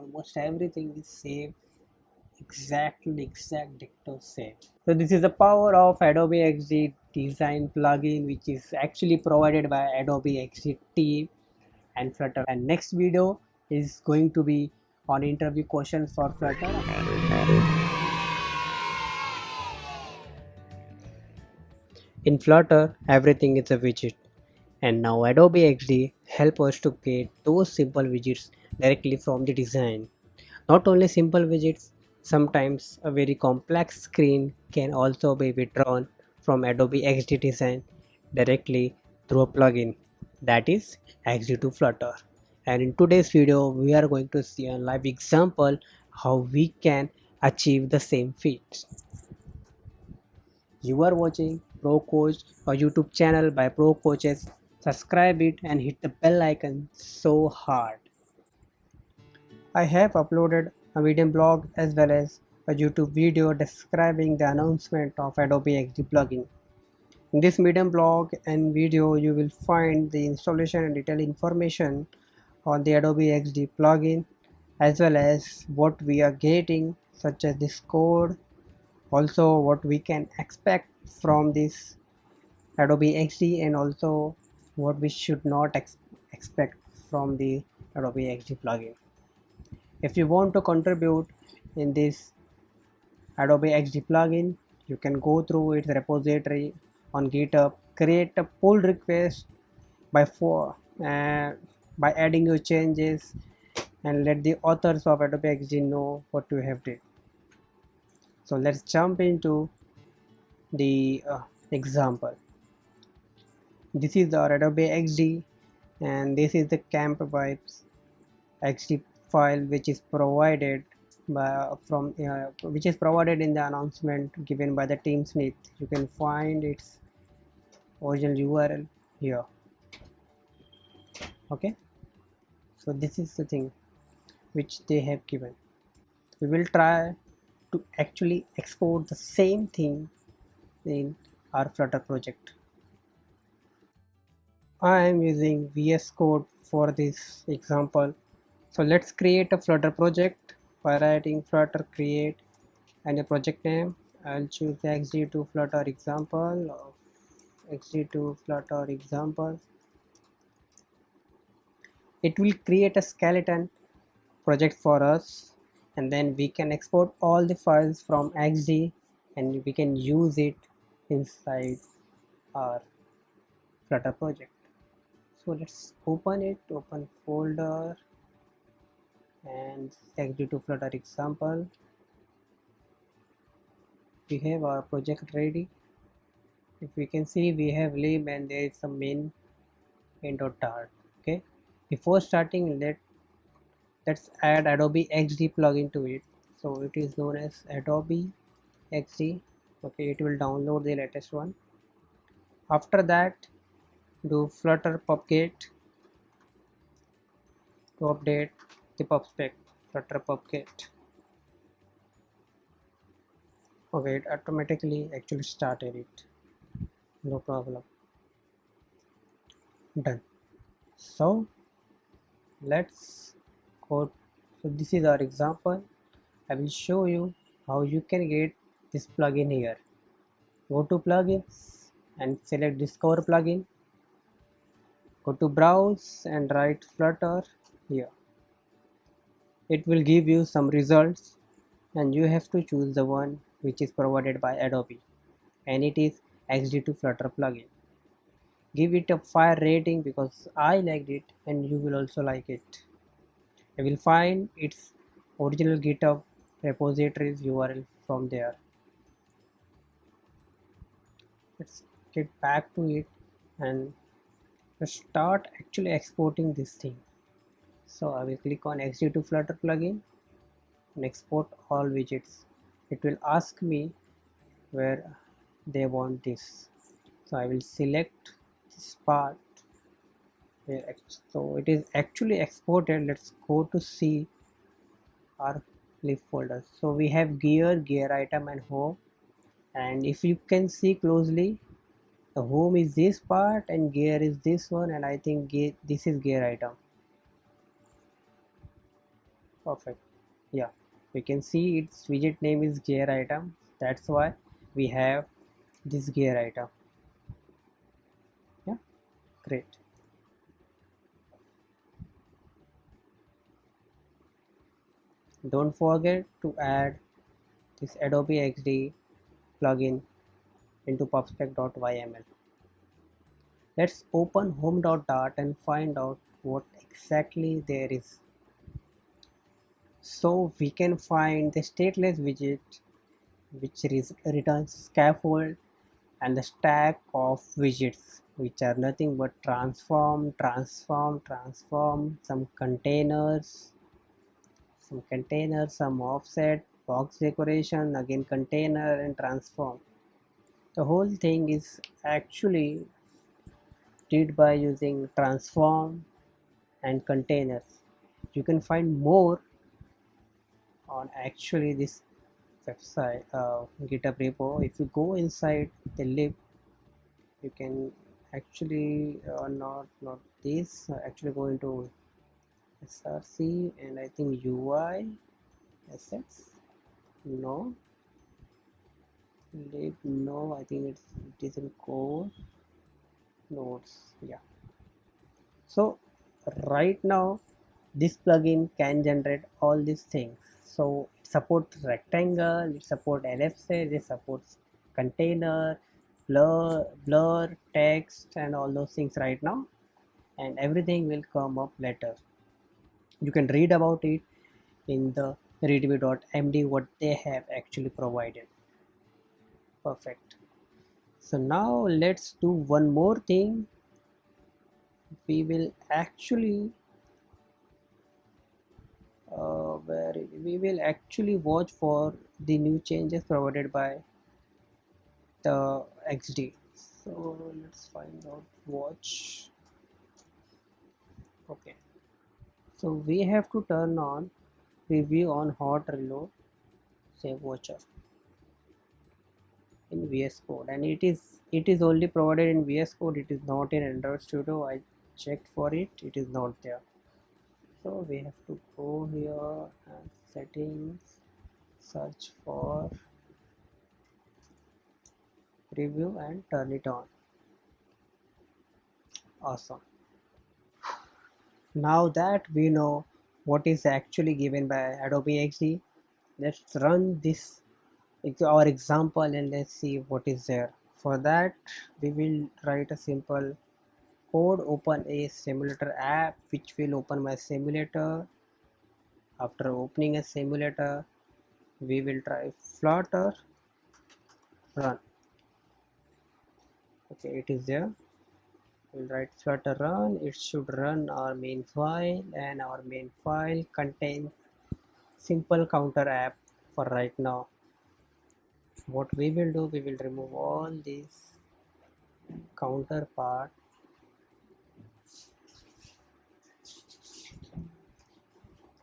almost everything is same, exact dicto same. So this is the power of Adobe XD design plugin, which is actually provided by Adobe XD team and Flutter. And next video is going to be on interview questions for Flutter. In Flutter, everything is a widget, and now Adobe XD help us to get those simple widgets directly from the design. Not only simple widgets, sometimes a very complex screen can also be withdrawn from Adobe XD design directly through a plugin, that is XD to Flutter. And in today's video, we are going to see a live example how we can achieve the same feat. You are watching Pro Coach, a YouTube channel by Pro Coaches. Subscribe it and hit the bell icon so hard. I have uploaded a Medium blog as well as a YouTube video describing the announcement of Adobe XD plugin. In this Medium blog and video, you will find the installation and detailed information on the Adobe XD plugin as well as what we are getting, such as this code, also what we can expect from this Adobe XD, and also what we should not expect from the Adobe XD plugin. If you want to contribute in this Adobe XD plugin, you can go through its repository on GitHub, create a pull request by by adding your changes, and let the authors of Adobe XD know what you have did. So let's jump into the example. This is our Adobe XD, and this is the camp vibes XD file which is provided which is provided in the announcement given by the Teamsmith. You can find its original URL here. Okay, so this is the thing which they have given. We will try to actually export the same thing in our Flutter project. I am using VS Code for this example. So let's create a Flutter project by writing Flutter create and a project name. I'll choose XD2 Flutter example. XD2 Flutter example. It will create a skeleton project for us, and then we can export all the files from XD and we can use it inside our Flutter project. So let's open it, open folder and XD2 Flutter example. We have our project ready. If we can see, we have lib and there is some main.dart. Okay, before starting, let's add Adobe XD plugin to it. So it is known as Adobe XD. Okay, it will download the latest one. After that, do Flutter pubget to update the pub spec. Flutter pubget. Okay, it automatically actually started it. No problem. Done. So let's go. So this is our example. I will show you how you can get this plugin here. Go to plugins and select Discover plugin. Go to browse and write Flutter here. It will give you some results and you have to choose the one which is provided by Adobe, and it is XD2 Flutter plugin. Give it a 5 rating because I liked it and you will also like it. I will find its original GitHub repositories URL from there. Let's get back to it and let's start actually exporting this thing. So I will click on XD2 Flutter plugin and export all widgets. It will ask me where they want this. So I will select this part. So it is actually exported. Let's go to see our lib folder. So we have gear item and home, and if you can see closely, the home is this part and gear is this one, and I think this is gear item. Perfect. Yeah, we can see its widget name is gear item. That's why we have this gear item. Yeah, great. Don't forget to add this Adobe XD plugin into pubspec.yml. Let's open home.dart and find out what exactly there is. So we can find the stateless widget which returns scaffold and the stack of widgets which are nothing but transform, some containers, some offset, box decoration, again container and transform. The whole thing is actually did by using transform and containers. You can find more on actually this website, GitHub repo. If you go inside the lib, you can actually not this. Actually go into src and I think UI assets. No, lib. No, I think it is in core nodes. Yeah. So right now this plugin can generate all these things. So it supports rectangle, it supports ellipses, it supports container, blur, text and all those things right now, and everything will come up later. You can read about it in the readme.md what they have actually provided. Perfect. So now let's do one more thing. We will actually where we will actually watch for the new changes provided by the XD. So let's find out watch. Okay, so we have to turn on preview on hot reload save watcher in VS Code, and it is only provided in VS Code. It is not in Android Studio. I checked for it. It is not there. So we have to go here and settings, search for preview and turn it on. Awesome. Now that we know what is actually given by Adobe XD, let's run this our example and let's see what is there. For that, we will write a simple code, open a simulator app which will open my simulator. After opening a simulator, we will try Flutter run. Okay, it is there. We'll write Flutter run. It should run our main file, and our main file contains simple counter app. For right now, what we will do, we will remove all this counter part,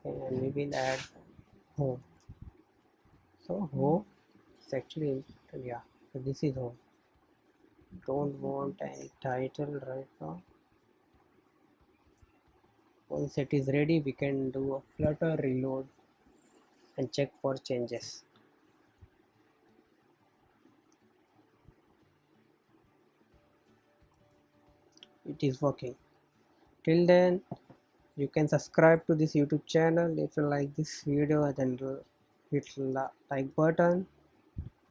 and we will add home. So home is actually, yeah, so this is home. Don't want any title right now. Once it is ready, we can do a Flutter reload and check for changes. It is working. Till then, you can subscribe to this YouTube channel. If you like this video, then hit like button.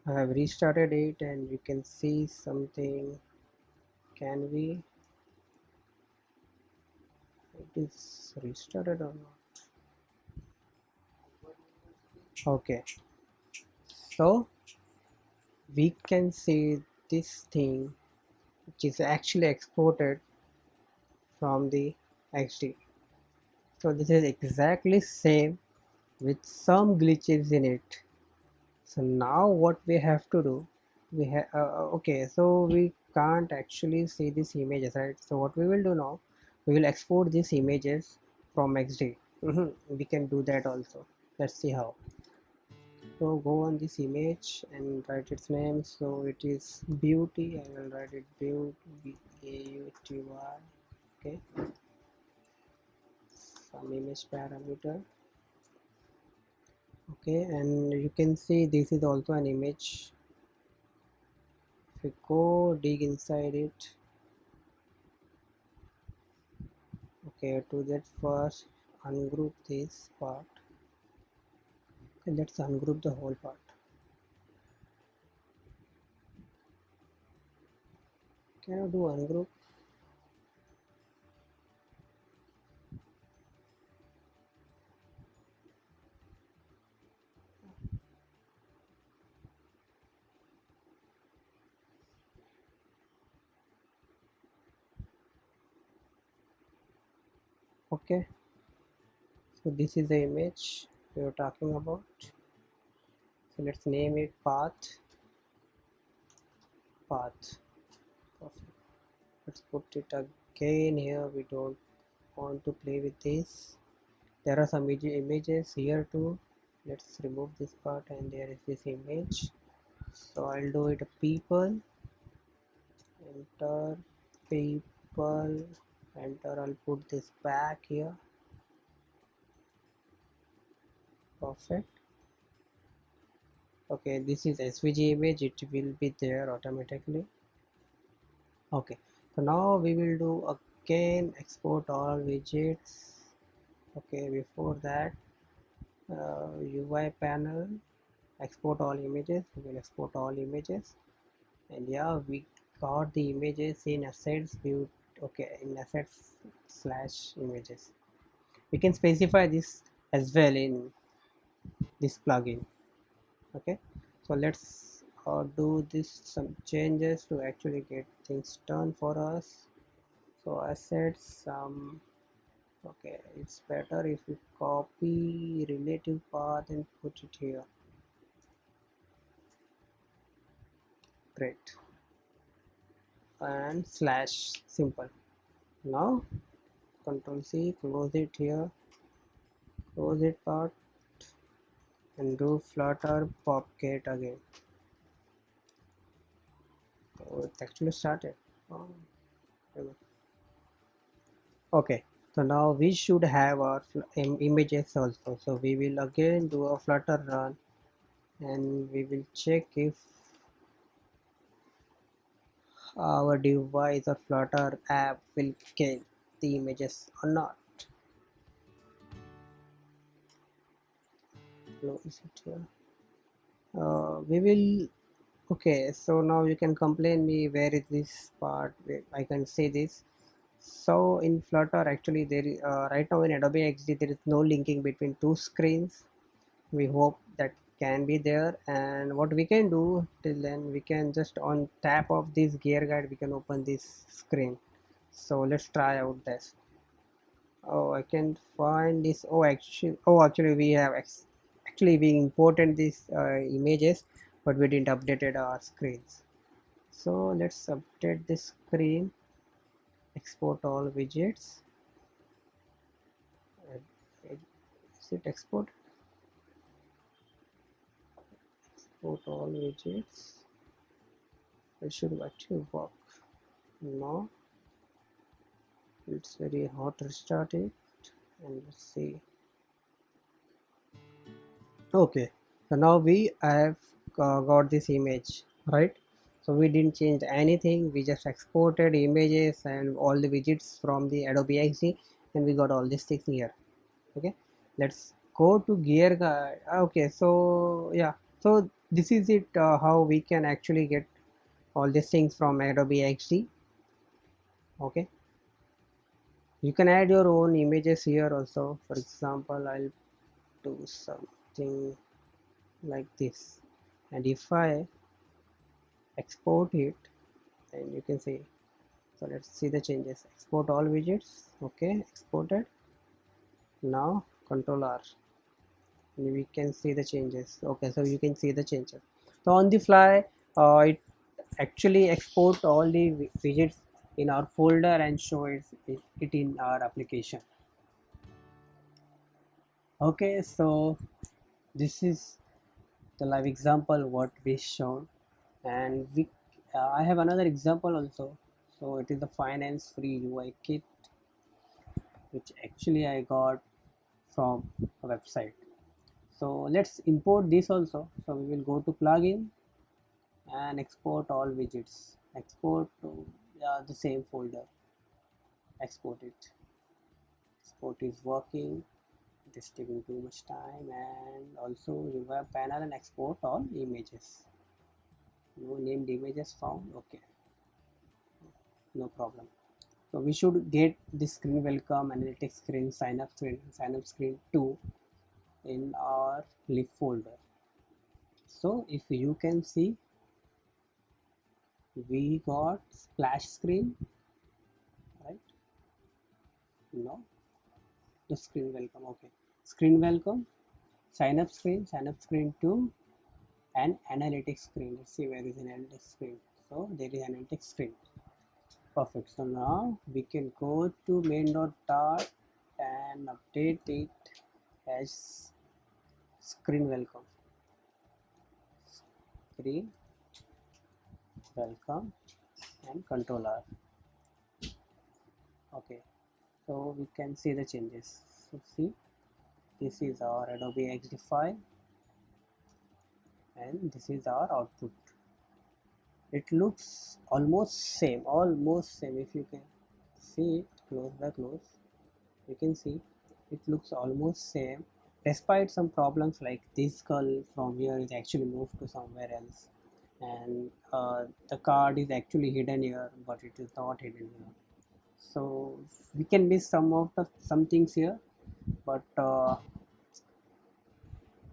I have restarted it and you can see something. Can we? It is restarted or not? Okay, so we can see this thing which is actually exported from the XD. So this is exactly same with some glitches in it. So now what we have to do, we have okay, so we can't actually see these images, right? So what we will do now, we will export these images from XD. We can do that also. Let's see how. So go on this image and write its name. So it is beauty. I will write it beauty, BAUTY. Okay, some image parameter. Okay, and you can see this is also an image. If you go dig inside it, okay, to that first ungroup this part. Okay, let's ungroup the whole part. Can I do ungroup? Okay, so this is the image we are talking about. So let's name it path. Perfect. Let's put it again here. We don't want to play with this. There are some images here too. Let's remove this part, and there is this image. So I'll do it people, enter people, enter. I'll put this back here. Perfect. Okay, this is SVG image. It will be there automatically. Okay, so now we will do again export all widgets. Okay, before that, UI panel, export all images. We will export all images, and yeah, we got the images in assets view. Okay, in assets slash images. We can specify this as well in this plugin. Okay, so let's do this some changes to actually get things done for us. So assets, okay, it's better if we copy relative path and put it here. Great. And slash simple. Now control C, close it here, close it part, and do flutter popcat again. So it actually started. Oh, okay, so now we should have our images also. So we will again do a flutter run, and we will check if our device or Flutter app will get the images or not. No, is it here? We will. Okay, so now you can complain me where is this part. I can say this. So in Flutter, actually, there is right now in Adobe XD there is no linking between two screens. We hope that can be there, and what we can do till then, we can just on tap of this gear guide we can open this screen. So let's try out this. Oh, I can find this. Actually we have actually we imported these images, but we didn't updated our screens. So let's update this screen, export all widgets. Is it export all widgets? It should actually work. No, it's very hot. Restart it and let's see. Okay, so now we have got this image, right? So we didn't change anything, we just exported images and all the widgets from the Adobe XD, and we got all these things here. Okay, let's go to gear guide. Okay, so yeah, so this is it, how we can actually get all these things from Adobe XD. Okay, you can add your own images here also. For example, I'll do something like this, and if I export it, and you can see. So let's see the changes. Export all widgets. Okay, exported. Now control R, and we can see the changes. Okay, so you can see the changes. So on the fly, it actually export all the widgets in our folder and show it in our application. Okay, so this is the live example what we shown, and we I have another example also. So it is the finance free UI kit, which actually I got from a website. So let's import this also. So we will go to plugin and export all widgets, export to the same folder, export it. Export is working, it is taking too much time. And also revamp panel and export all images. No named images found. Okay, no problem. So we should get this screen welcome, analytics screen, sign up screen 2 in our lib folder. So if you can see, we got splash screen, right? No, the screen welcome. Okay, screen welcome, sign up screen 2, and analytics screen. Let's see where is analytics screen. So there is analytics screen. Perfect. So now we can go to main.dart and update it as screen welcome, screen welcome, and controller. Okay, so we can see the changes. So see, this is our Adobe XD file and this is our output. It looks almost same, if you can see it close by close, you can see it looks almost same, despite some problems like this skull from here is actually moved to somewhere else, and the card is actually hidden here but it is not hidden here. So we can miss some things here, but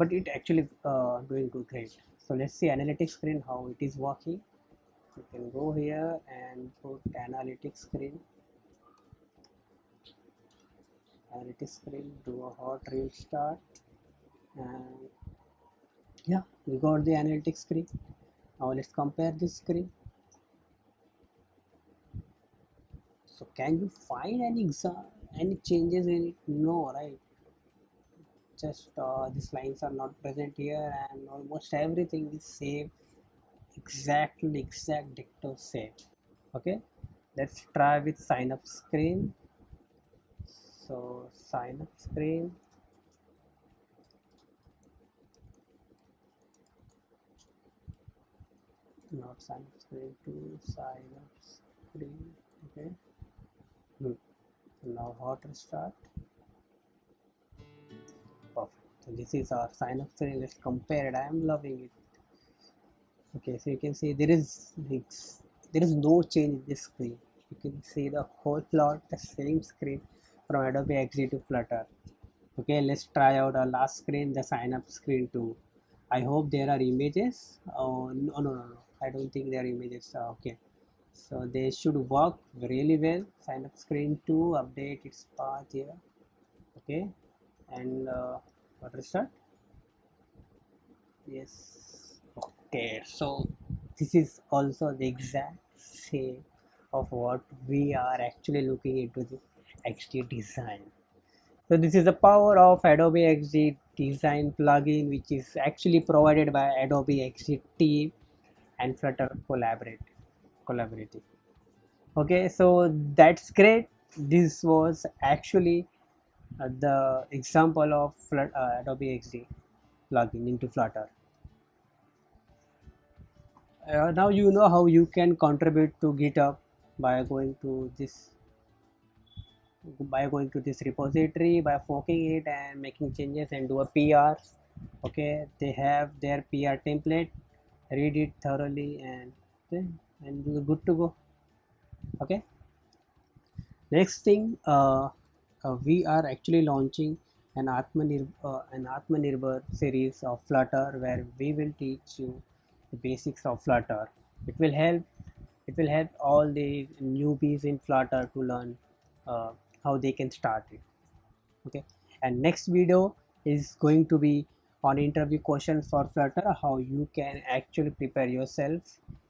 it actually doing good, great. So let's see analytics screen how it is working. You can go here and put analytics screen, do a hot restart, and yeah, we got the analytics screen. Now let's compare this screen. So can you find any changes in it? No, right? Just these lines are not present here, and almost everything is same, exact dicto same. Okay, let's try with sign up screen. So sign up screen, not sign up screen, to sign up screen. Okay, now hot restart. Perfect. So this is our sign up screen. Let's compare it. I am loving it. Okay, so you can see there is no change in this screen. You can see the whole plot, the same screen from Adobe XD to Flutter. Okay, let's try out our last screen, the sign up screen too. I hope there are images. Oh no, I don't think there are images. Okay, so they should work really well. Sign up screen 2, update its path here. Okay, and what restart? Yes. Okay, so this is also the exact same of what we are actually looking into the XD design. So this is the power of Adobe XD design plugin, which is actually provided by Adobe XD team and Flutter collaborative. Okay, so that's great. This was actually the example of Adobe XD plugin into Flutter. Now you know how you can contribute to GitHub by going to this repository, by forking it and making changes and do a PR. Okay, they have their PR template. Read it thoroughly and okay, and you're good to go. Okay. Next thing, we are actually launching an Atmanirbhar series of Flutter where we will teach you the basics of Flutter. It will help. It will help all the newbies in Flutter to learn uh, how they can start it. Okay, and next video is going to be on interview questions for Flutter, how you can actually prepare yourself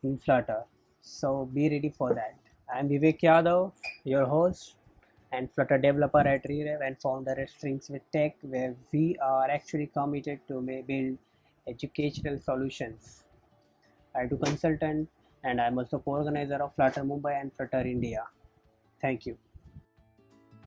in Flutter. So be ready for that. I'm Vivek Yadav, your host and Flutter developer at Rerev and founder at Strings with Tech, where we are actually committed to build educational solutions. I do consultant and I'm also co-organizer of Flutter Mumbai and Flutter India. Thank you.